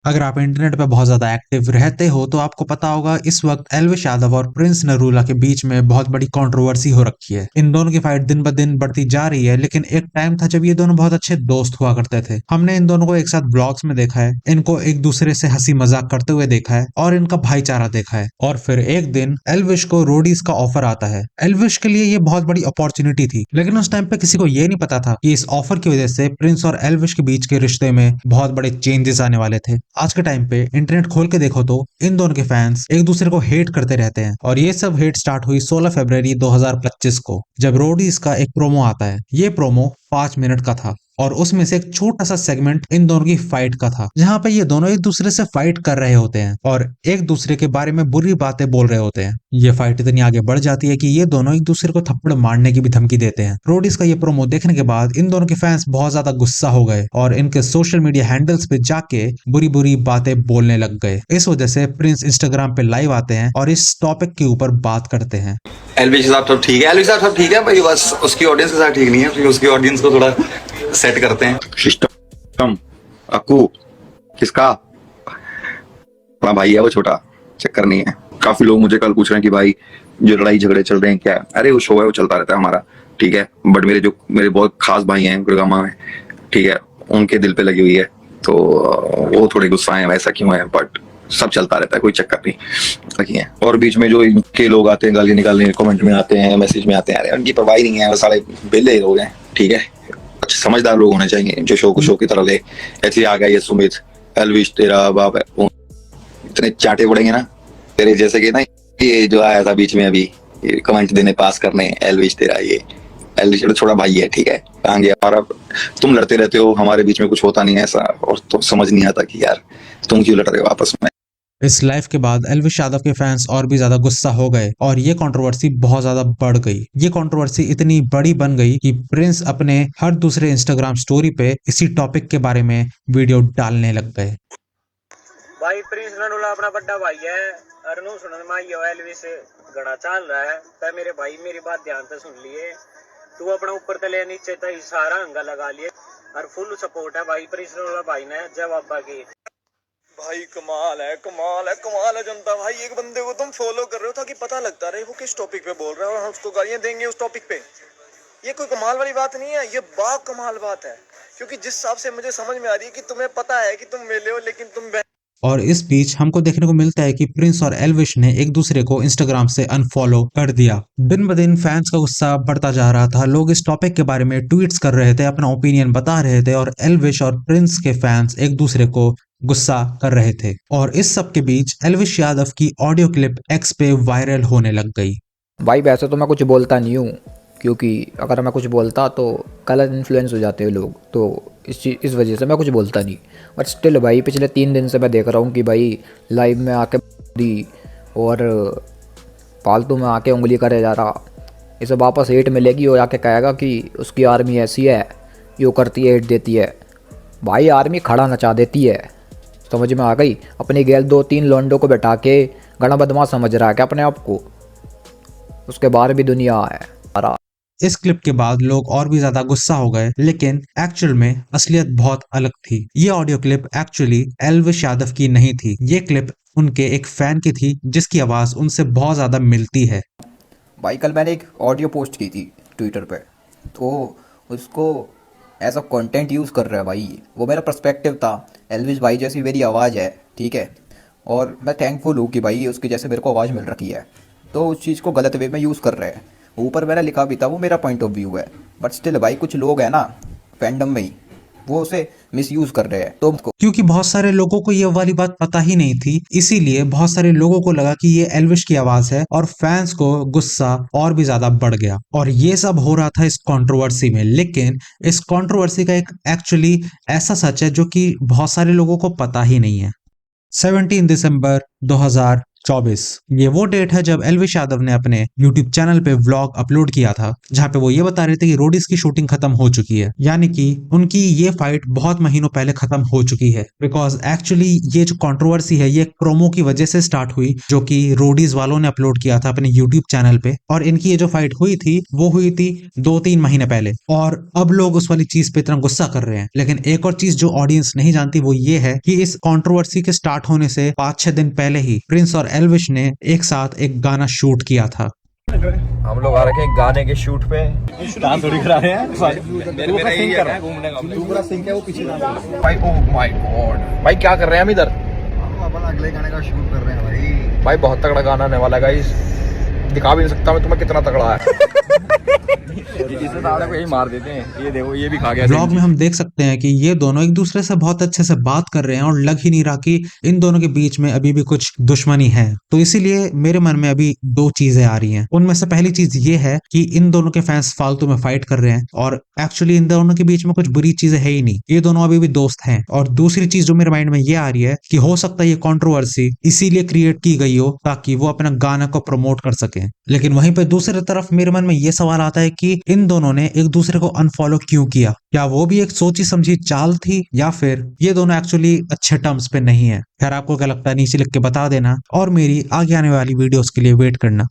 अगर आप इंटरनेट पे बहुत ज्यादा एक्टिव रहते हो तो आपको पता होगा इस वक्त एल्विश यादव और प्रिंस नरूला के बीच में बहुत बड़ी कंट्रोवर्सी हो रखी है। इन दोनों की फाइट दिन ब दिन बढ़ती जा रही है, लेकिन एक टाइम था जब ये दोनों बहुत अच्छे दोस्त हुआ करते थे। हमने इन दोनों को एक साथ ब्लॉग्स में देखा है, इनको एक दूसरे से हंसी मजाक करते हुए देखा है और इनका भाईचारा देखा है। और फिर एक दिन एल्विश को रोडीज का ऑफर आता है। एल्विश के लिए ये बहुत बड़ी अपॉर्चुनिटी थी, लेकिन उस टाइम पे किसी को ये नहीं पता था कि इस ऑफर की वजह से प्रिंस और एल्विश के बीच के रिश्ते में बहुत बड़े चेंजेस आने वाले थे। आज के टाइम पे इंटरनेट खोल के देखो तो इन दोनों के फैंस एक दूसरे को हेट करते रहते हैं, और ये सब हेट स्टार्ट हुई 16 फरवरी 2025 को, जब रोडीज का एक प्रोमो आता है। ये प्रोमो 5 मिनट का था और उसमें से एक छोटा सा सेगमेंट इन दोनों की फाइट का था, जहां पे ये दोनों एक दूसरे से फाइट कर रहे होते हैं और एक दूसरे के बारे में बुरी बातें बोल रहे होते हैं। ये फाइट इतनी आगे बढ़ जाती है कि ये दोनों एक दूसरे को थप्पड़ मारने की भी धमकी देते हैं। रोडीज का ये प्रोमो देखने के बाद इन दोनों के फैंस बहुत ज्यादा गुस्सा हो गए और इनके सोशल मीडिया हैंडल्स पे जाके बुरी बुरी बातें बोलने लग गए। इस वजह से प्रिंस इंस्टाग्राम पे लाइव आते हैं और इस टॉपिक के ऊपर बात करते हैं। एलविश साहब सब ठीक है, एलविश साहब सब ठीक है भाई, बस उसकी ऑडियंस के साथ ठीक नहीं है, फिर उसकी ऑडियंस को थोड़ा सेट करते हैं। सिस्टम अक्कू किसका बड़ा भाई है, वो छोटा चक्कर नहीं है। काफी लोग मुझे कल पूछ रहे हैं कि भाई जो लड़ाई झगड़े चल रहे हैं क्या है। अरे वो शो है, वो चलता रहता है हमारा, ठीक है। बट मेरे बहुत खास भाई हैं गुड़गामा में, ठीक है, उनके दिल पे लगी हुई है, तो वो थोड़े गुस्सा है, वैसा क्यों है, बट सब चलता रहता है, कोई चक्कर नहीं बाकी है। और बीच में जो इनके लोग आते हैं गाली निकालने, कमेंट में आते हैं, मैसेज में आते हैं, अरे उनकी परवाह नहीं है, वो सारे बेले लोग हैं, ठीक है। अच्छे समझदार लोग होने चाहिए जो शो को शो की तरह ले। ऐसे आ गया ये सुमित, एलविश तेरा बाप है, इतने चाटे पड़ेंगे ना तेरे जैसे कि ना। ये जो आया था बीच में अभी कमेंट देने पास करने, एलविश तेरा, ये एलविश छोटा भाई है, ठीक है, कहाँ गया। और अब तुम लड़ते रहते हो, हमारे बीच में कुछ होता नहीं है ऐसा, और तो समझ नहीं आता कि यार तुम क्यों लड़ रहे हो आपस में। इस लाइव के बाद एल्विश यादव के फैंस और भी ज्यादा गुस्सा हो गए और ये कंट्रोवर्सी बहुत ज्यादा बढ़ गई। ये कंट्रोवर्सी इतनी बड़ी बन गई कि प्रिंस अपने हर दूसरे इंस्टाग्राम स्टोरी पे इसी टॉपिक के बारे में वीडियो डालने लग गए। भाई प्रिंस नरूला अपना बड़ा भाई है, अरनू सुनन माई हो, एलविश गड़ा चल रहा है, तो मेरे भाई मेरी बात ध्यान से सुन लिए, तू अपना ऊपर तले नीचे तक सारा अंगा लगा लिए, और फुल सपोर्ट है भाई प्रिंस नरूला भाई ने जवाब की। भाई कमाल है, कमाल है, कमाल है जनता भाई। एक बंदे को तुम फॉलो कर रहे हो ताकि पता लगता रहे वो किस टॉपिक पे बोल रहा है और हम उसको गालियां देंगे उस टॉपिक पे। ये कोई कमाल वाली बात नहीं है, ये बा कमाल बात है, क्योंकि जिस हिसाब से मुझे समझ में आ रही है कि तुम्हें पता है कि तुम मेले हो, लेकिन तुम और इस बीच हमको देखने को मिलता है कि प्रिंस और एल्विश ने एक दूसरे को इंस्टाग्राम से अनफॉलो कर दिया। दिन ब दिन फैंस का गुस्सा बढ़ता जा रहा था। लोग इस टॉपिक के बारे में ट्वीट्स कर रहे थे, अपना ओपिनियन बता रहे थे, और एल्विश और प्रिंस के फैंस एक दूसरे को गुस्सा कर रहे थे। और इस सब के बीच एल्विश यादव की ऑडियो क्लिप एक्स पे वायरल होने लग गई। भाई वैसे तो मैं कुछ बोलता नहीं हूँ, क्योंकि अगर मैं कुछ बोलता तो गलत इन्फ्लुएंस हो जाते हैं लोग, तो इस वजह से मैं कुछ बोलता नहीं। बट स्टिल भाई पिछले 3 दिन से मैं देख रहा हूँ कि भाई लाइव में आके दी और फालतू में आके उंगली करे जा रहा। इसे वापस हेट मिलेगी और आके कहेगा कि उसकी आर्मी ऐसी है, यो करती है, हेट देती है। भाई आर्मी खड़ा नचा देती है, समझ में आ गई। अपनी गैल 2-3 लॉन्डो को बैठा के गणा बदमाश समझ रहा है क्या अपने आप को, उसके बाहर भी दुनिया है। इस क्लिप के बाद लोग और भी ज्यादा गुस्सा हो गए, लेकिन एक्चुअल में असलियत बहुत अलग थी। ये audio clip actually Elvish Yadav की नहीं थी। ये क्लिप उनके एक फैन की थी जिसकी आवाज उनसे बहुत ज्यादा मिलती है। भाई कल मैंने एक ऑडियो पोस्ट की थी ट्विटर पे, तो उसको एज अ कंटेंट यूज़ कर रहा है भाई। वो मेरा पर्सपेक्टिव था, एल्विश भाई जैसी मेरी आवाज़ है, ठीक है, और मैं थैंकफुल हूँ कि भाई उसकी जैसे मेरे को आवाज़ मिल रखी है, तो उस चीज़ को गलत वे में यूज़ कर रहे हैं। ऊपर मैंने लिखा भी था वो मेरा पॉइंट ऑफ व्यू है, बट स्टिल भाई कुछ लोग हैं ना फैंडम में ही, वो उसे मिसयूज़ कर रहे हैं। तो क्योंकि बहुत सारे लोगों को ये वाली बात पता ही नहीं थी, इसीलिए बहुत सारे लोगों को लगा कि ये एल्विश की आवाज है और फैंस को गुस्सा और भी ज्यादा बढ़ गया। और ये सब हो रहा था इस कंट्रोवर्सी में, लेकिन इस कंट्रोवर्सी का एक एक्चुअली ऐसा सच है जो कि बहुत सारे लोगों को पता ही नहीं है। 17 दिसंबर 24। ये वो डेट है जब एल्विश यादव ने अपने यूट्यूब चैनल पे व्लॉग अपलोड किया था, जहाँ पे वो ये बता रहे थे कि रोडीज की शूटिंग खत्म हो चुकी है, यानी कि उनकी ये फाइट बहुत महीनों पहले खत्म हो चुकी है। बिकॉज एक्चुअली ये जो कंट्रोवर्सी है ये प्रोमो की वजह से स्टार्ट हुई, जो कि रोडीज वालों ने अपलोड किया था अपने यूट्यूब चैनल पे, और इनकी ये जो फाइट हुई थी वो हुई थी 2-3 महीने पहले, और अब लोग उस वाली चीज पे इतना गुस्सा कर रहे हैं। लेकिन एक और चीज जो ऑडियंस नहीं जानती वो ये है कि इस कंट्रोवर्सी के स्टार्ट होने से 5-6 दिन पहले ही प्रिंस और एल्विश ने एक साथ एक गाना शूट किया था। हम लोग आ रखे हैं गाने के शूट पे। डांस थोड़ी करा रहे हैं मेरा यही है घूमने का तू पूरा सिंक है वो पीछे भाई ओह माय गॉड भाई क्या कर रहे हैं हम इधर? अपन अगले गाने का शूट कर रहे हैं भाई। भाई बहुत तगड़ा गाना आने वाला है गाइस, दिखा भी नहीं सकता मैं तुम्हें कितना तगड़ा है। इसे साले को यही मार देते हैं। ये देखो ये भी खा गया। व्लॉग में हम देख सकते हैं कि ये दोनों एक दूसरे से बहुत अच्छे से बात कर रहे हैं और लग ही नहीं रहा कि इन दोनों के बीच में अभी भी कुछ दुश्मनी है। तो इसीलिए मेरे मन में अभी 2 चीजें आ रही हैं। उनमें से पहली चीज ये है कि इन दोनों के फैंस फालतू में फाइट कर रहे हैं और एक्चुअली इन दोनों के बीच में कुछ बुरी चीजें है ही नहीं, ये दोनों अभी भी दोस्त हैं। और दूसरी चीज जो मेरे माइंड में ये आ रही है कि हो सकता है ये कंट्रोवर्सी इसीलिए क्रिएट की गई हो ताकि वो अपना गाना को प्रमोट कर सके। लेकिन वहीं पे दूसरी तरफ मेरे मन में ये सवाल आता है कि इन दोनों ने एक दूसरे को अनफॉलो क्यों किया? क्या वो भी एक सोची समझी चाल थी या फिर ये दोनों एक्चुअली अच्छे टर्म्स पे नहीं है? खैर आपको क्या लगता है नीचे लिख के बता देना और मेरी आगे आने वाली वीडियोस के लिए वेट करना।